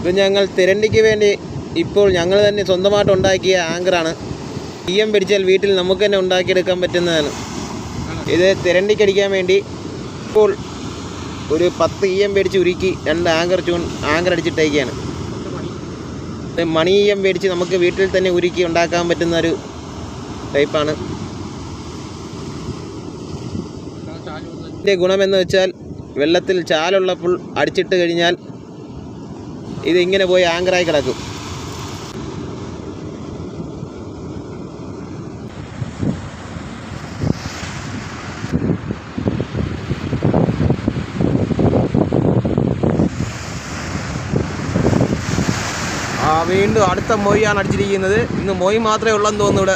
ഇത് ഞങ്ങൾ തിരണ്ടിക്ക് വേണ്ടി ഇപ്പോൾ ഞങ്ങൾ തന്നെ സ്വന്തമായിട്ട് ഉണ്ടാക്കിയ ആങ്കറാണ്. EM പിടിച്ചാൽ വീട്ടിൽ നമുക്ക് തന്നെ ഉണ്ടാക്കിയെടുക്കാൻ പറ്റുന്നതാണ്. ഇത് തിരണ്ടിക്കടിക്കാൻ വേണ്ടി ഇപ്പോൾ ഒരു 10 EM മേടിച്ച് ഉരുക്കി 2 ആങ്കർ അടിച്ചിട്ടേക്കാണ്. മണി EM മേടിച്ച് നമുക്ക് വീട്ടിൽ തന്നെ ഉരുക്കി ഉണ്ടാക്കാൻ പറ്റുന്ന ഒരു ടൈപ്പാണ്. ഇതിൻ്റെ ഗുണമെന്ന് വെച്ചാൽ വെള്ളത്തിൽ ചാലുള്ളപ്പോൾ അടിച്ചിട്ട് കഴിഞ്ഞാൽ ഇതിങ്ങനെ പോയി ആങ്കറായി കിടക്കും. വീണ്ടും അടുത്ത മൊയ്യാണ് അടിച്ചിരിക്കുന്നത്. ഇന്ന് മൊയ് മാത്രമേ ഉള്ളെന്ന് തോന്നുന്നു ഇവിടെ.